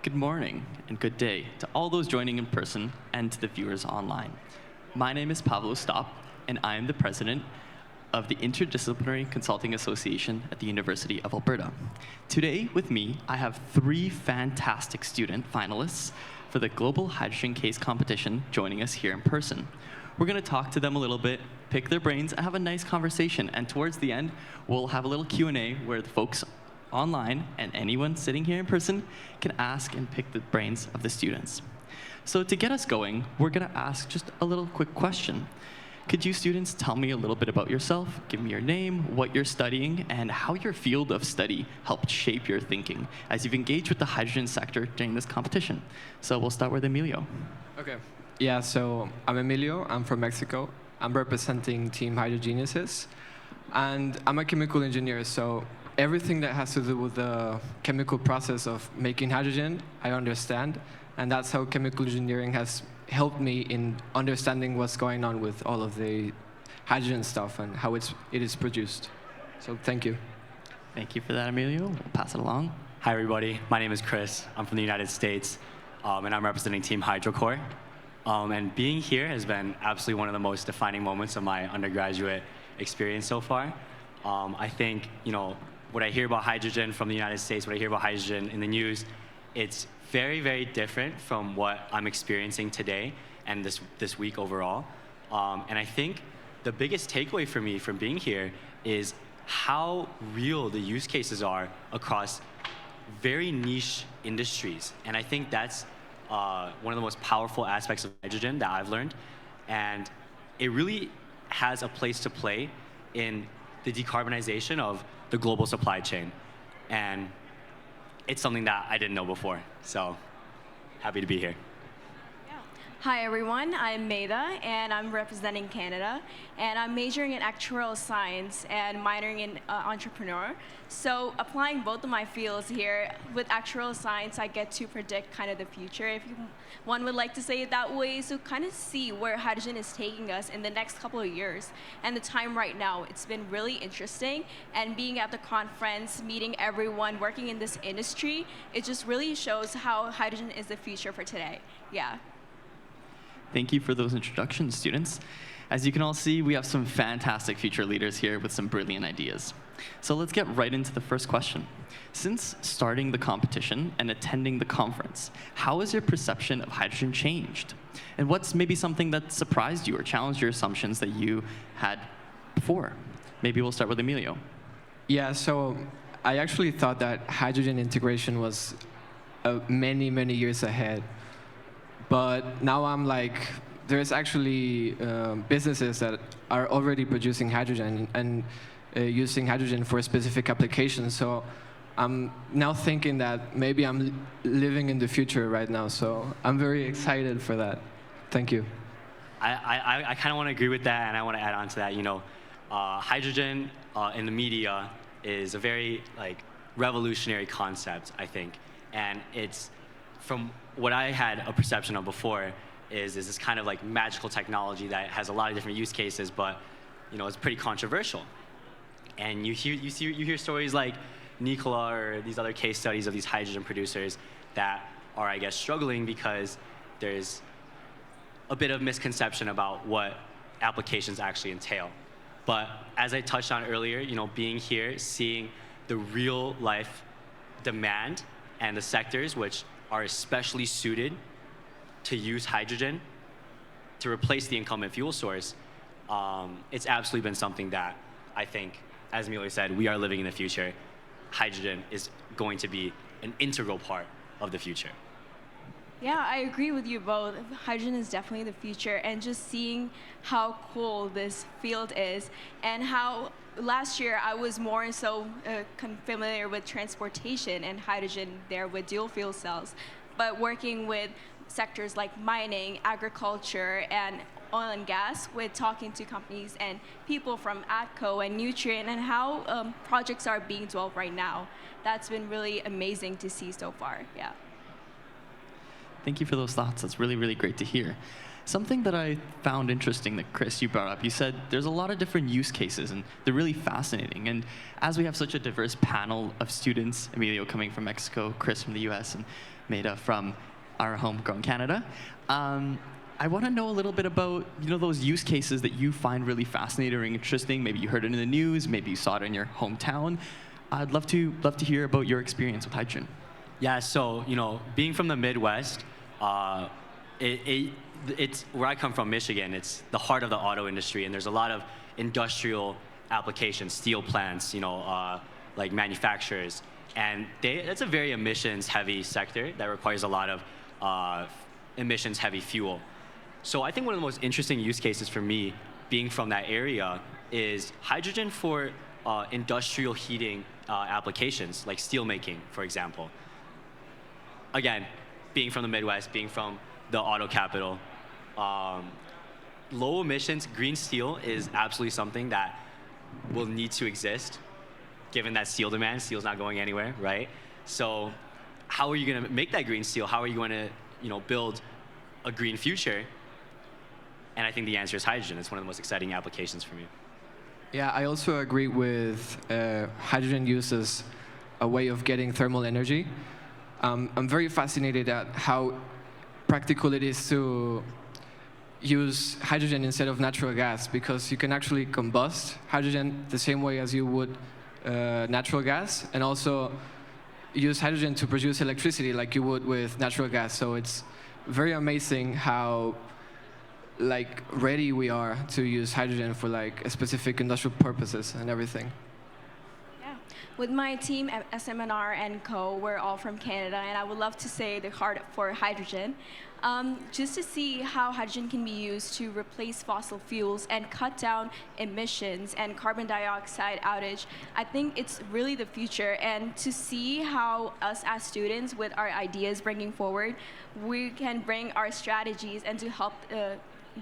Good morning and good day to all those joining in person and to the viewers online. My name is Pavlo, and I am the president of the Interdisciplinary Consulting Association at the University of Alberta. Today with me, I have three fantastic student finalists for the Global Hydrogen Case Competition joining us here in person. We're going to talk to them a little bit, pick their brains, and have a nice conversation. And towards the end, we'll have a little Q&A where the folks online and anyone sitting here in person can ask and pick the brains of the students. So to get us going, we're going to ask just a little quick question. Could you students tell me a little bit about yourself, give me your name, what you're studying, and how your field of study helped shape your thinking as you've engaged with the hydrogen sector during this competition? So we'll start with Emilio. Okay. Yeah, so I'm Emilio. I'm from Mexico. I'm representing Team Hydrogeniuses. And I'm a chemical engineer, so everything that has to do with the chemical process of making hydrogen, I understand. And that's how chemical engineering has helped me in understanding what's going on with all of the hydrogen stuff and how it is produced. So thank you. Thank you for that, Emilio. We'll pass it along. Hi, everybody. My name is Chris. I'm from the United States, and I'm representing Team HydroCore. And being here has been absolutely one of the most defining moments of my undergraduate experience so far. I think, what I hear about hydrogen from the United States, what I hear about hydrogen in the news, it's very, very different from what I'm experiencing today and this week overall. And I think the biggest takeaway for me from being here is how real the use cases are across very niche industries. And I think that's one of the most powerful aspects of hydrogen that I've learned. And it really has a place to play in the decarbonization of the global supply chain. And it's something that I didn't know before. So happy to be here. Hi everyone, I'm Medha and I'm representing Canada and I'm majoring in actuarial science and minoring in entrepreneur. So applying both of my fields here, with actuarial science I get to predict kind of the future, if one would like to say it that way, so kind of see where hydrogen is taking us in the next couple of years. And the time right now, it's been really interesting, and being at the conference, meeting everyone working in this industry, it just really shows how hydrogen is the future for today. Yeah. Thank you for those introductions, students. As you can all see, we have some fantastic future leaders here with some brilliant ideas. So let's get right into the first question. Since starting the competition and attending the conference, how has your perception of hydrogen changed? And what's maybe something that surprised you or challenged your assumptions that you had before? Maybe we'll start with Emilio. Yeah, so I actually thought that hydrogen integration was many, many years ahead. But now I'm like, there's actually businesses that are already producing hydrogen and using hydrogen for specific applications. So I'm now thinking that maybe I'm living in the future right now. So I'm very excited for that. Thank you. I kind of want to agree with that, and I want to add on to that. Hydrogen in the media is a very revolutionary concept, I think, and it's from what I had a perception of before is this kind of magical technology that has a lot of different use cases, but it's pretty controversial. And you hear stories like Nikola or these other case studies of these hydrogen producers that are, I guess, struggling because there's a bit of misconception about what applications actually entail. But as I touched on earlier, being here, seeing the real life demand and the sectors which are especially suited to use hydrogen to replace the incumbent fuel source, it's absolutely been something that I think, as Emilio said, we are living in the future. Hydrogen is going to be an integral part of the future. Yeah, I agree with you both. Hydrogen is definitely the future, and just seeing how cool this field is and how last year I was more so familiar with transportation and hydrogen there with dual fuel cells, but working with sectors like mining, agriculture, and oil and gas, with talking to companies and people from ATCO and Nutrient and how projects are being developed right now. That's been really amazing to see so far, yeah. Thank you for those thoughts. That's really, really great to hear. Something that I found interesting that Chris, you brought up, you said there's a lot of different use cases and they're really fascinating. And as we have such a diverse panel of students, Emilio coming from Mexico, Chris from the US, and Medha from our homegrown Canada, I want to know a little bit about those use cases that you find really fascinating or interesting. Maybe you heard it in the news, maybe you saw it in your hometown. I'd love to hear about your experience with hydrogen. Yeah, so being from the Midwest, it's where I come from, Michigan. It's the heart of the auto industry, and there's a lot of industrial applications, steel plants, like manufacturers, and it's a very emissions-heavy sector that requires a lot of emissions-heavy fuel. So I think one of the most interesting use cases for me, being from that area, is hydrogen for industrial heating applications, like steel making, for example. Again, being from the Midwest, being from the auto capital, low emissions green steel is absolutely something that will need to exist, given that steel demand. Steel's not going anywhere, right? So how are you going to make that green steel? How are you going to build a green future? And I think the answer is hydrogen. It's one of the most exciting applications for me. Yeah, I also agree with hydrogen use as a way of getting thermal energy. I'm very fascinated at how practical it is to use hydrogen instead of natural gas, because you can actually combust hydrogen the same way as you would natural gas, and also use hydrogen to produce electricity like you would with natural gas. So it's very amazing how ready we are to use hydrogen for specific industrial purposes and everything. Yeah. With my team at SMNR and Co, we're all from Canada, and I would love to say the heart for hydrogen. Just to see how hydrogen can be used to replace fossil fuels and cut down emissions and carbon dioxide outage. I think it's really the future, and to see how us as students with our ideas bringing forward, we can bring our strategies and to help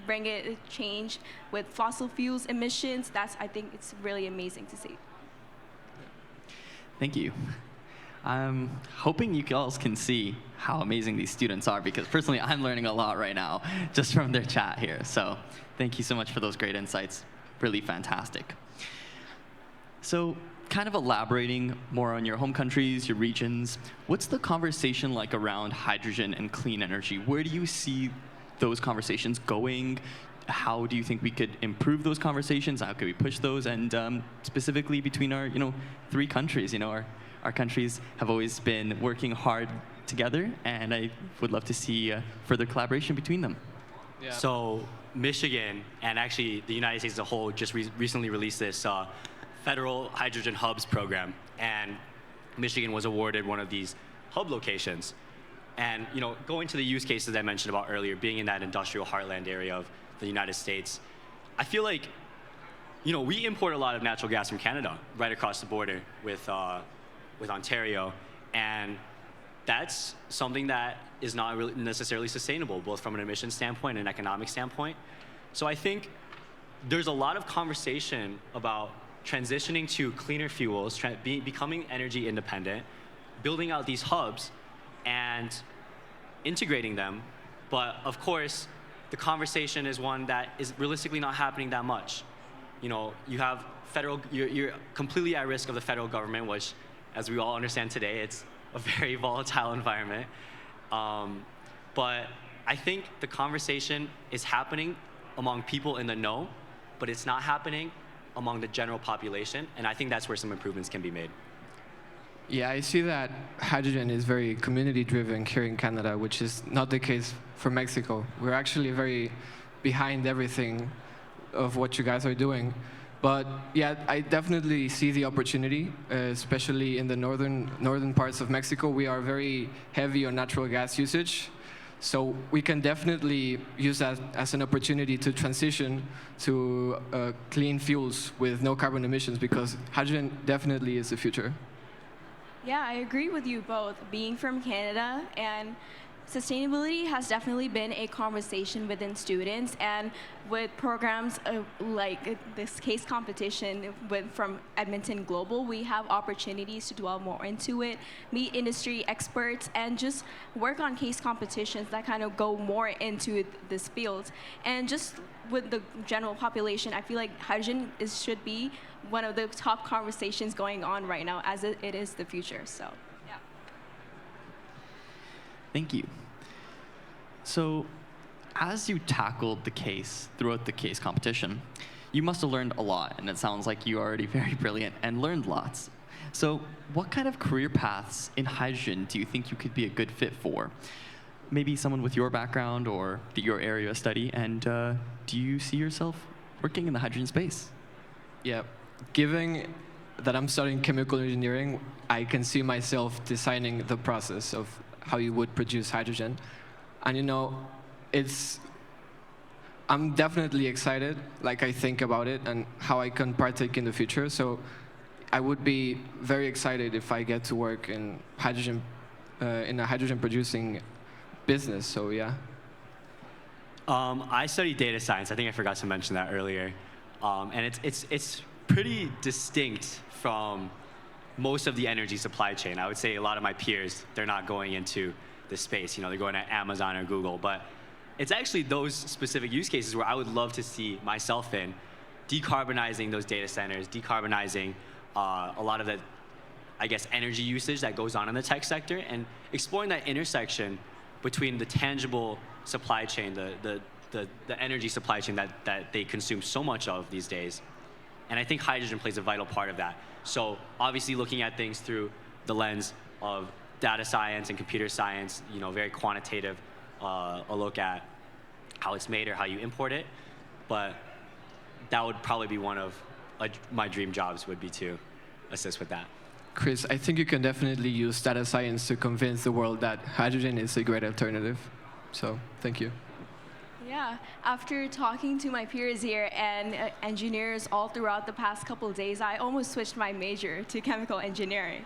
bring it change with fossil fuels emissions. I think it's really amazing to see. Thank you. I'm hoping you guys can see how amazing these students are, because personally I'm learning a lot right now just from their chat here. So thank you so much for those great insights. Really fantastic. So kind of elaborating more on your home countries, your regions, what's the conversation like around hydrogen and clean energy? Where do you see those conversations going? How do you think we could improve those conversations? How could we push those? And specifically between our, three countries, our countries have always been working hard together, and I would love to see further collaboration between them. Yeah. So Michigan, and actually the United States as a whole, just recently released this federal hydrogen hubs program, and Michigan was awarded one of these hub locations. And going to the use cases I mentioned about earlier, being in that industrial heartland area of the United States, I feel like we import a lot of natural gas from Canada right across the border with Ontario, and that's something that is not really necessarily sustainable, both from an emission standpoint and an economic standpoint. So I think there's a lot of conversation about transitioning to cleaner fuels, becoming energy independent, building out these hubs, and integrating them. But of course, the conversation is one that is realistically not happening that much. You have you're completely at risk of the federal government, which, as we all understand today, it's a very volatile environment. But I think the conversation is happening among people in the know, but it's not happening among the general population, and I think that's where some improvements can be made. Yeah, I see that hydrogen is very community-driven here in Canada, which is not the case for Mexico. We're actually very behind everything of what you guys are doing. But yeah, I definitely see the opportunity, especially in the northern parts of Mexico. We are very heavy on natural gas usage. So we can definitely use that as an opportunity to transition to clean fuels with no carbon emissions, because hydrogen definitely is the future. Yeah, I agree with you both. Being from Canada and Sustainability has definitely been a conversation within students, and with programs like this case competition from Edmonton Global, we have opportunities to delve more into it, meet industry experts, and just work on case competitions that kind of go more into this field. And just with the general population, I feel like hydrogen should be one of the top conversations going on right now, as it is the future. So. Thank you. So, as you tackled the case throughout the case competition, you must have learned a lot, and it sounds like you're already very brilliant and learned lots. So, what kind of career paths in hydrogen do you think you could be a good fit for? Maybe someone with your background or your area of study, and do you see yourself working in the hydrogen space? Yeah, given that I'm studying chemical engineering, I can see myself designing the process of how you would produce hydrogen. And you know, I'm definitely excited, like I think about it and how I can partake in the future. So I would be very excited if I get to work in hydrogen, in a hydrogen producing business, so yeah. I study data science. I think I forgot to mention that earlier. And it's pretty distinct from most of the energy supply chain. I would say a lot of my peers, they're not going into this space. You know, they're going to Amazon or Google. But it's actually those specific use cases where I would love to see myself in, decarbonizing those data centers, decarbonizing a lot of the, I guess, energy usage that goes on in the tech sector, and exploring that intersection between the tangible supply chain, the energy supply chain that they consume so much of these days. And I think hydrogen plays a vital part of that. So obviously looking at things through the lens of data science and computer science, you know, very quantitative, a look at how it's made or how you import it. But that would probably be one of my dream jobs, would be to assist with that. Chris, I think you can definitely use data science to convince the world that hydrogen is a great alternative. So, thank you. Yeah, after talking to my peers here and engineers all throughout the past couple of days, I almost switched my major to chemical engineering.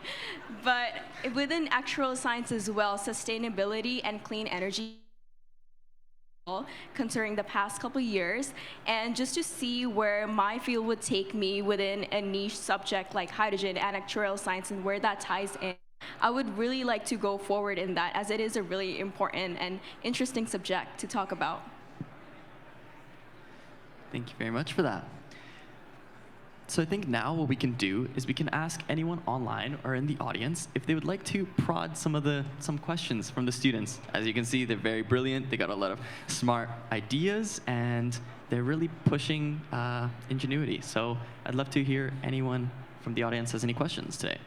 But within actuarial science as well, sustainability and clean energy considering the past couple of years, and just to see where my field would take me within a niche subject like hydrogen and actuarial science and where that ties in. I would really like to go forward in that, as it is a really important and interesting subject to talk about. Thank you very much for that. So I think now what we can do is we can ask anyone online or in the audience if they would like to prod some questions from the students. As you can see, they're very brilliant. They got a lot of smart ideas, and they're really pushing ingenuity. So I'd love to hear anyone from the audience has any questions today.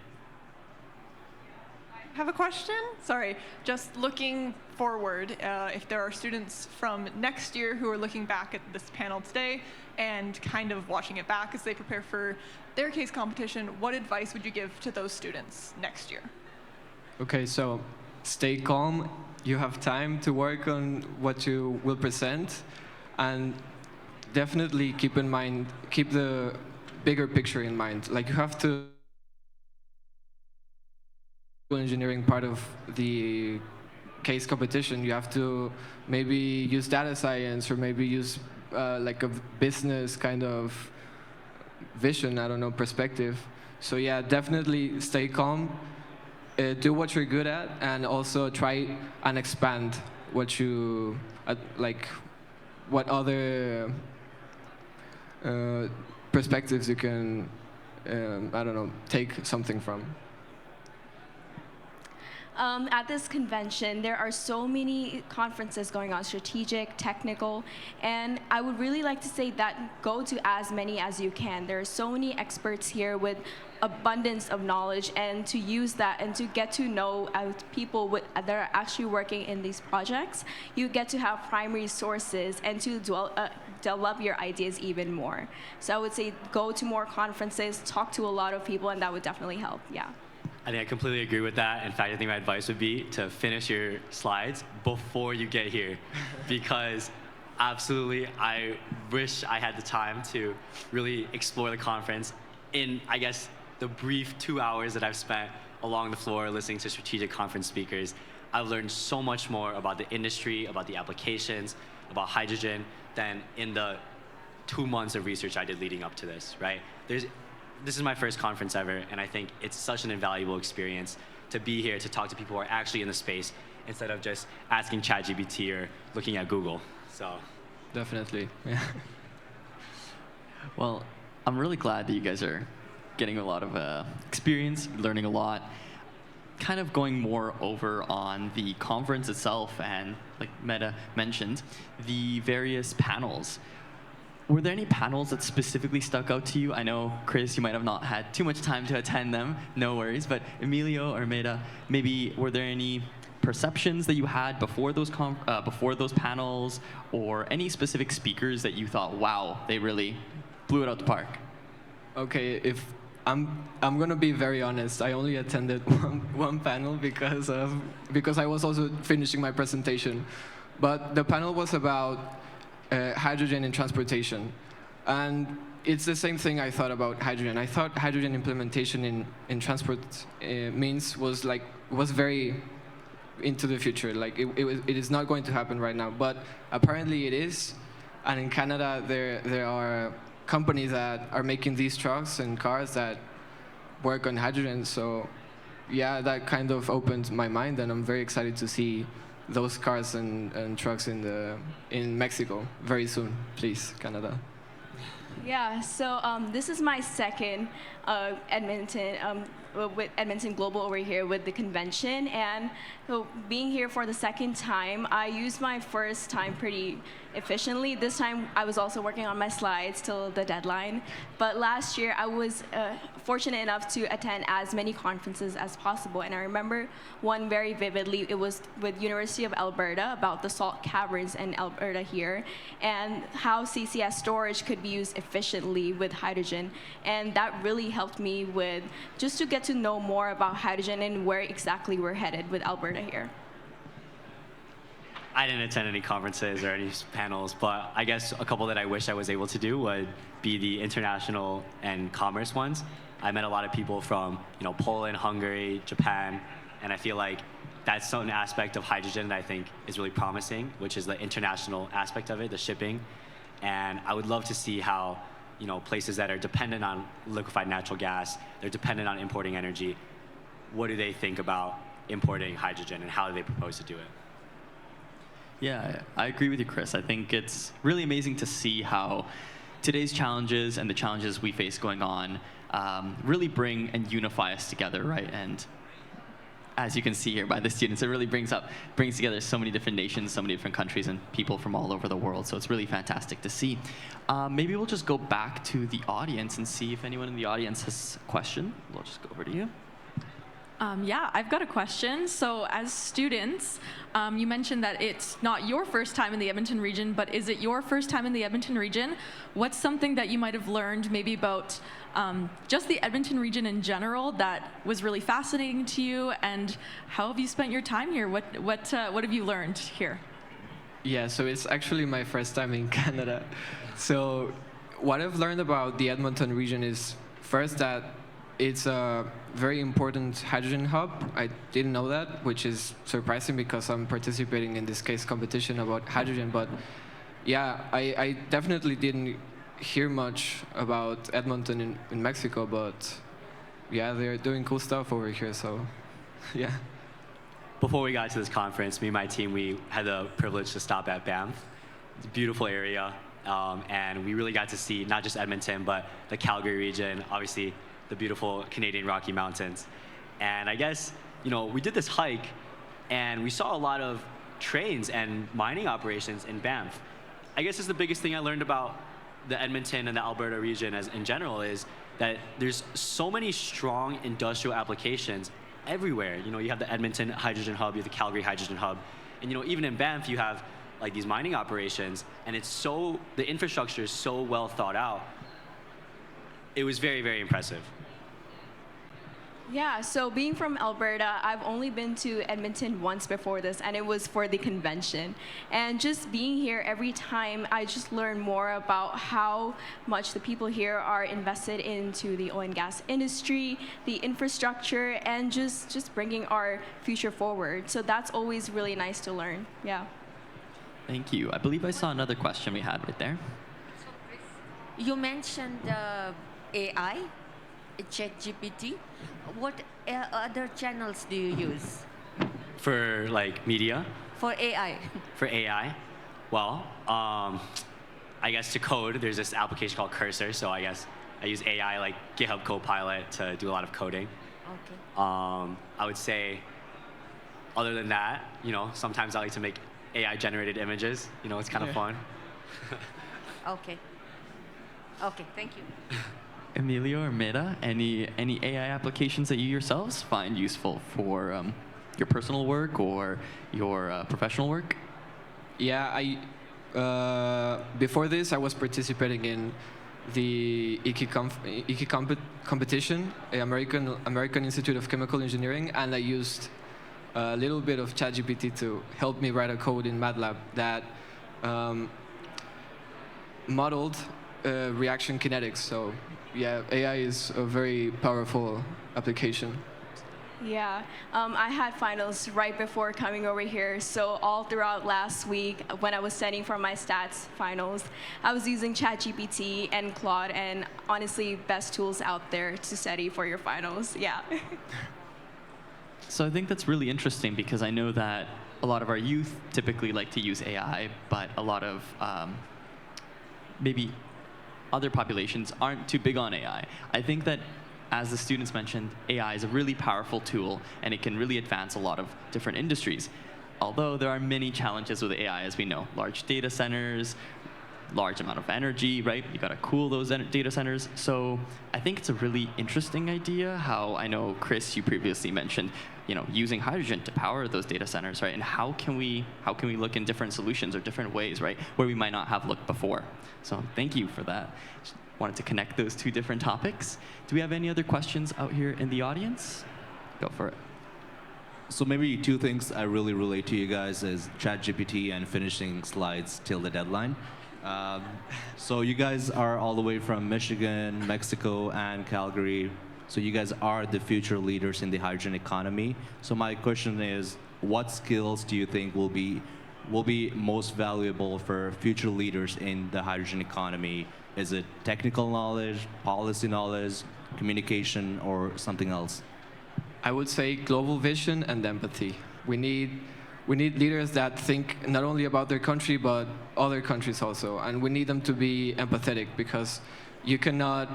Have a question? Sorry, just looking forward, if there are students from next year who are looking back at this panel today and kind of watching it back as they prepare for their case competition, what advice would you give to those students next year? Okay, so stay calm. You have time to work on what you will present, and definitely keep the bigger picture in mind. Like, you have to engineering part of the case competition, you have to maybe use data science or maybe use like a business kind of vision, I don't know, perspective. So yeah, definitely stay calm, do what you're good at, and also try and expand what you, like, what other perspectives you can, I don't know, take something from. At this convention, there are so many conferences going on, strategic, technical, and I would really like to say that go to as many as you can. There are so many experts here with abundance of knowledge, and to use that and to get to know people that are actually working in these projects, you get to have primary sources and to develop your ideas even more. So I would say go to more conferences, talk to a lot of people, and that would definitely help, yeah. I think I completely agree with that. In fact, I think my advice would be to finish your slides before you get here, because absolutely, I wish I had the time to really explore the conference in, I guess, the brief 2 hours that I've spent along the floor listening to strategic conference speakers, I've learned so much more about the industry, about the applications, about hydrogen than in the 2 months of research I did leading up to this, right? This is my first conference ever, and I think it's such an invaluable experience to be here to talk to people who are actually in the space instead of just asking ChatGPT or looking at Google. So Definitely. Yeah. Well, I'm really glad that you guys are getting a lot of experience, learning a lot, kind of going more over on the conference itself and, like Medha mentioned, the various panels. Were there any panels that specifically stuck out to you? I know, Chris, you might have not had too much time to attend them, no worries, but Emilio or Medha, maybe were there any perceptions that you had before those panels, or any specific speakers that you thought, wow, they really blew it out the park? Okay, if I'm gonna be very honest. I only attended one panel because I was also finishing my presentation, but the panel was about hydrogen in transportation, and it's the same thing I thought about hydrogen. I thought hydrogen implementation in transport means was very into the future. Like it is not going to happen right now, but apparently it is. And in Canada, there are companies that are making these trucks and cars that work on hydrogen. So yeah, that kind of opened my mind, and I'm very excited to see those cars and trucks in Mexico very soon. Please, Canada. Yeah, so this is my second Edmonton with Edmonton Global over here with the convention, and so being here for the second time, I used my first time pretty efficiently. This time I was also working on my slides till the deadline, but last year I was fortunate enough to attend as many conferences as possible, and I remember one very vividly. It was with University of Alberta about the salt caverns in Alberta here, and how CCS storage could be used efficiently with hydrogen, and that really helped me with just to get to know more about hydrogen and where exactly we're headed with Alberta here. I didn't attend any conferences or any panels, but I guess a couple that I wish I was able to do would be the international and commerce ones. I met a lot of people from, Poland, Hungary, Japan, and I feel like that's an aspect of hydrogen that I think is really promising, which is the international aspect of it, the shipping. And I would love to see how, places that are dependent on liquefied natural gas, they're dependent on importing energy. What do they think about importing hydrogen, and how do they propose to do it? Yeah, I agree with you, Chris. I think it's really amazing to see how today's challenges and the challenges we face going on really bring and unify us together, right? And as you can see here by the students, it really brings together so many different nations, so many different countries, and people from all over the world. So it's really fantastic to see. Maybe we'll just go back to the audience and see if anyone in the audience has a question. We'll just go over to you. Yeah, I've got a question. So as students, you mentioned that it's not your first time in the Edmonton region, but is it your first time in the Edmonton region? What's something that you might have learned maybe about just the Edmonton region in general that was really fascinating to you, and how have you spent your time here? What have you learned here? Yeah, so it's actually my first time in Canada. So what I've learned about the Edmonton region is first that it's a very important hydrogen hub. I didn't know that, which is surprising because I'm participating in this case competition about hydrogen. But yeah, I definitely didn't hear much about Edmonton in Mexico, but yeah, they're doing cool stuff over here, so yeah. Before we got to this conference, me and my team, we had the privilege to stop at Banff. It's a beautiful area, and we really got to see not just Edmonton, but the Calgary region, obviously the beautiful Canadian Rocky Mountains. And I guess, we did this hike, and we saw a lot of trains and mining operations in Banff. I guess it's the biggest thing I learned about the Edmonton and the Alberta region as in general is that there's so many strong industrial applications everywhere. You have the Edmonton Hydrogen Hub, you have the Calgary Hydrogen Hub, and even in Banff you have like these mining operations, and the infrastructure is so well thought out. It was very, very impressive. Yeah, so being from Alberta, I've only been to Edmonton once before this, and it was for the convention. And just being here every time, I just learn more about how much the people here are invested into the oil and gas industry, the infrastructure, and just bringing our future forward. So that's always really nice to learn. Yeah. Thank you. I believe I saw another question we had right there. You mentioned AI, ChatGPT. What other channels do you use For like media, for AI? for AI, well, I guess to code, there's this application called Cursor. So I guess I use AI like GitHub Copilot to do a lot of coding. Okay. I would say, other than that, sometimes I like to make AI generated images. It's kind of fun. Okay. Okay, thank you. Emilio or Medha, any AI applications that you yourselves find useful for your personal work or your professional work? Yeah, before this, I was participating in the competition, American Institute of Chemical Engineering, and I used a little bit of ChatGPT to help me write a code in MATLAB that modeled reaction kinetics. So yeah, AI is a very powerful application. Yeah, I had finals right before coming over here, so all throughout last week when I was studying for my stats finals, I was using ChatGPT and Claude, and honestly, best tools out there to study for your finals, yeah. So I think that's really interesting because I know that a lot of our youth typically like to use AI, but a lot of maybe other populations aren't too big on AI. I think that, as the students mentioned, AI is a really powerful tool, and it can really advance a lot of different industries. Although there are many challenges with AI, as we know. Large data centers, large amount of energy, right? You gotta cool those data centers. So I think it's a really interesting idea how, I know, Chris, you previously mentioned, using hydrogen to power those data centers, right? And how can we look in different solutions or different ways, right? Where we might not have looked before. So thank you for that. Just wanted to connect those two different topics. Do we have any other questions out here in the audience? Go for it. So maybe two things I really relate to you guys is ChatGPT and finishing slides till the deadline. So you guys are all the way from Michigan, Mexico, and Calgary. So you guys are the future leaders in the hydrogen economy. So my question is, what skills do you think will be most valuable for future leaders in the hydrogen economy? Is it technical knowledge, policy knowledge, communication, or something else? I would say global vision and empathy. We need leaders that think not only about their country, but other countries also. And we need them to be empathetic, because you cannot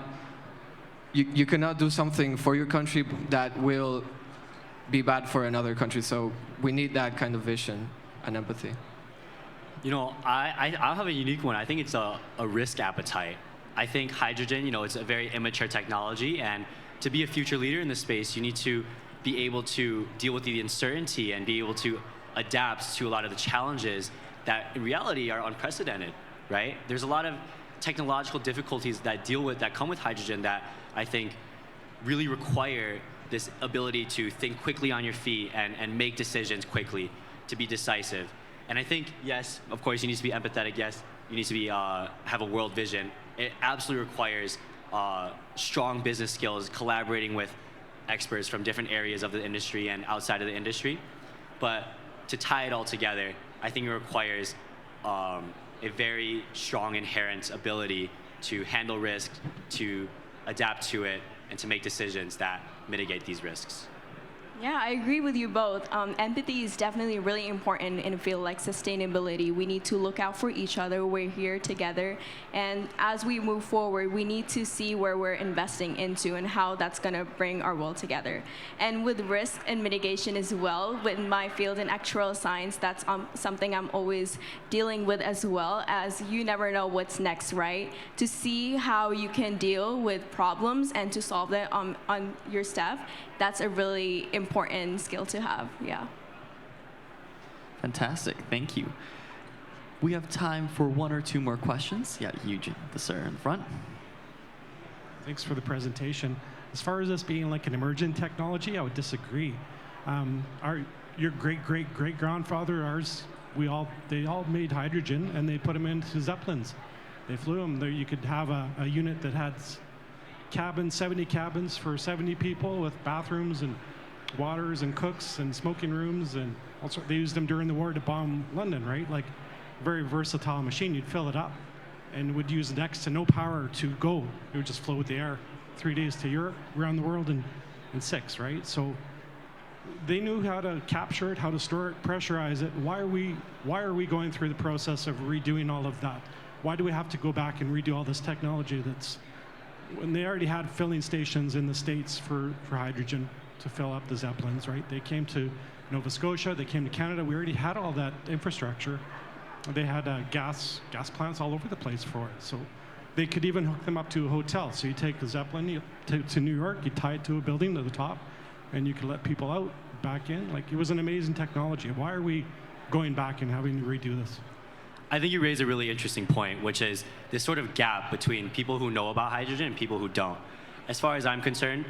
do something for your country that will be bad for another country. So we need that kind of vision and empathy. I'll have a unique one. I think it's a risk appetite. I think hydrogen, it's a very immature technology, and to be a future leader in this space, you need to be able to deal with the uncertainty and be able to adapt to a lot of the challenges that in reality are unprecedented, right? There's a lot of technological difficulties that come with hydrogen that I think really require this ability to think quickly on your feet and make decisions quickly, to be decisive. And I think, yes, of course, you need to be empathetic. Yes, you need to be have a world vision. It absolutely requires strong business skills, collaborating with experts from different areas of the industry and outside of the industry. But to tie it all together, I think it requires a very strong inherent ability to handle risk, to adapt to it, and to make decisions that mitigate these risks. Yeah, I agree with you both. Empathy is definitely really important in a field like sustainability. We need to look out for each other. We're here together. And as we move forward, we need to see where we're investing into and how that's going to bring our world together. And with risk and mitigation as well, with my field in actuarial science, that's something I'm always dealing with, as well, as you never know what's next, right? To see how you can deal with problems and to solve them on your staff, that's a really important skill to have, yeah. Fantastic, thank you. We have time for one or two more questions. Yeah, Eugene, the sir in front. Thanks for the presentation. As far as this being like an emergent technology, I would disagree. Your great-great-great-grandfather, they all made hydrogen and they put them into Zeppelins. They flew them. There you could have a unit that had cabins, 70 cabins for 70 people with bathrooms and waters and cooks and smoking rooms, and also they used them during the war to bomb London, right? Like, very versatile machine. You'd fill it up and would use next to no power to go. It would just flow with the air. 3 days to Europe, around the world in 6, right? So they knew how to capture it, how to store it, pressurize it. Why are we going through the process of redoing all of that? Why do we have to go back and redo all this technology when they already had filling stations in the States for hydrogen to fill up the Zeppelins, right? They came to Nova Scotia, they came to Canada. We already had all that infrastructure. They had gas plants all over the place for it. So they could even hook them up to a hotel. So you take the Zeppelin to New York, you tie it to a building to the top, and you could let people out, back in. Like, it was an amazing technology. Why are we going back and having to redo this? I think you raise a really interesting point, which is this sort of gap between people who know about hydrogen and people who don't. As far as I'm concerned,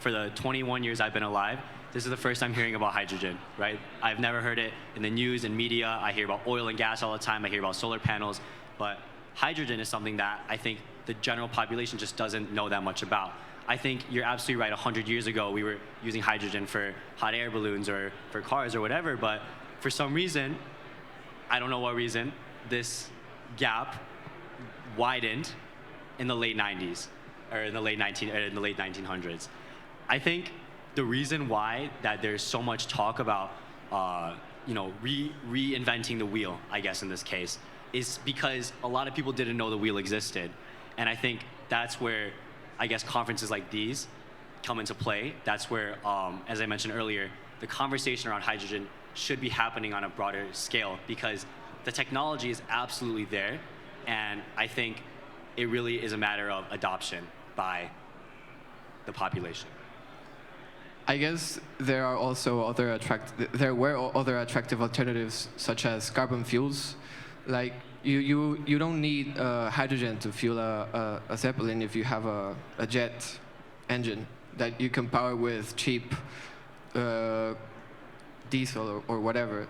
for the 21 years I've been alive, this is the first I'm hearing about hydrogen, right? I've never heard it in the news and media. I hear about oil and gas all the time. I hear about solar panels. But hydrogen is something that I think the general population just doesn't know that much about. I think you're absolutely right. 100 years ago, we were using hydrogen for hot air balloons or for cars or whatever. But for some reason, I don't know what reason, this gap widened in the late 90s or in the late 1900s. I think the reason why that there's so much talk about reinventing the wheel, I guess in this case, is because a lot of people didn't know the wheel existed. And I think that's where, I guess, conferences like these come into play. That's where, as I mentioned earlier, the conversation around hydrogen should be happening on a broader scale, because the technology is absolutely there, and I think it really is a matter of adoption by the population. I guess there were other attractive alternatives, such as carbon fuels. Like, you don't need hydrogen to fuel a Zeppelin if you have a jet engine that you can power with cheap diesel or whatever.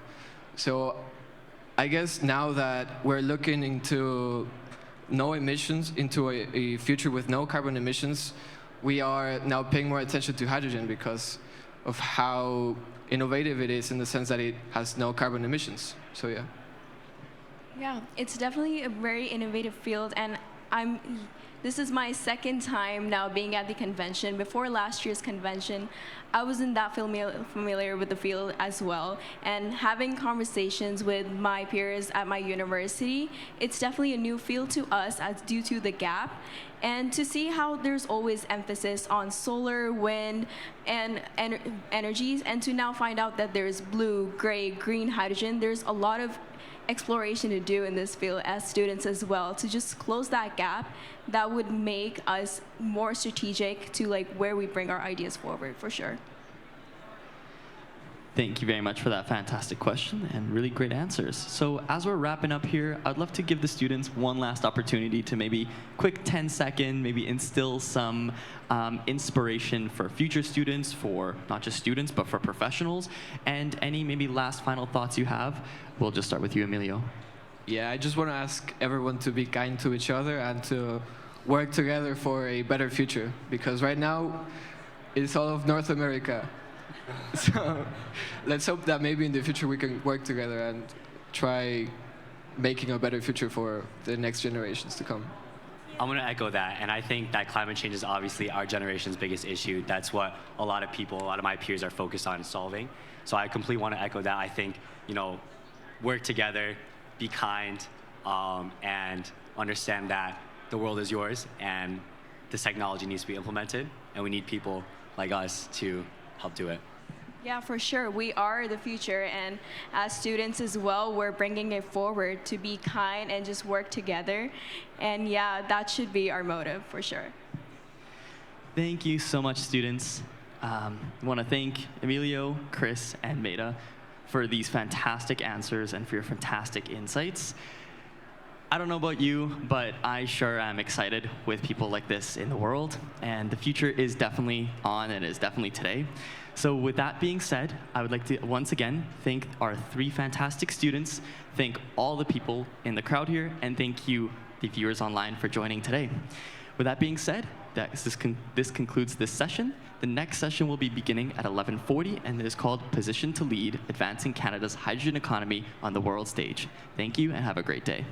So I guess now that we're looking into no emissions, into a future with no carbon emissions, we are now paying more attention to hydrogen because of how innovative it is, in the sense that it has no carbon emissions. So yeah. Yeah, it's definitely a very innovative field, and this is my second time now being at the convention. Before last year's convention, I wasn't that familiar with the field as well, and having conversations with my peers at my university, it's definitely a new field to us as due to the gap, and to see how there's always emphasis on solar, wind, and energies, and to now find out that there's blue, gray, green hydrogen. There's a lot of exploration to do in this field as students as well, to just close that gap that would make us more strategic to where we bring our ideas forward, for sure. Thank you very much for that fantastic question and really great answers. So as we're wrapping up here, I'd love to give the students one last opportunity to maybe quick 10-second, maybe instill some inspiration for future students, for not just students, but for professionals, and any maybe last final thoughts you have. We'll just start with you, Emilio. Yeah, I just want to ask everyone to be kind to each other and to work together for a better future, because right now it's all of North America. So let's hope that maybe in the future we can work together and try making a better future for the next generations to come. I'm going to echo that, and I think that climate change is obviously our generation's biggest issue. That's what a lot of people, a lot of my peers are focused on solving. So I completely want to echo that. I think, work together, be kind, and understand that the world is yours and this technology needs to be implemented, and we need people like us to help do it. Yeah, for sure. We are the future, and as students as well, we're bringing it forward to be kind and just work together. And yeah, that should be our motive, for sure. Thank you so much, students. I want to thank Emilio, Chris, and Medha for these fantastic answers and for your fantastic insights. I don't know about you, but I sure am excited with people like this in the world, and the future is definitely on and is definitely today. So with that being said, I would like to once again thank our 3 fantastic students, thank all the people in the crowd here, and thank you, the viewers online, for joining today. With that being said, this concludes this session. The next session will be beginning at 11:40, and it is called Position to Lead, Advancing Canada's Hydrogen Economy on the World Stage. Thank you, and have a great day.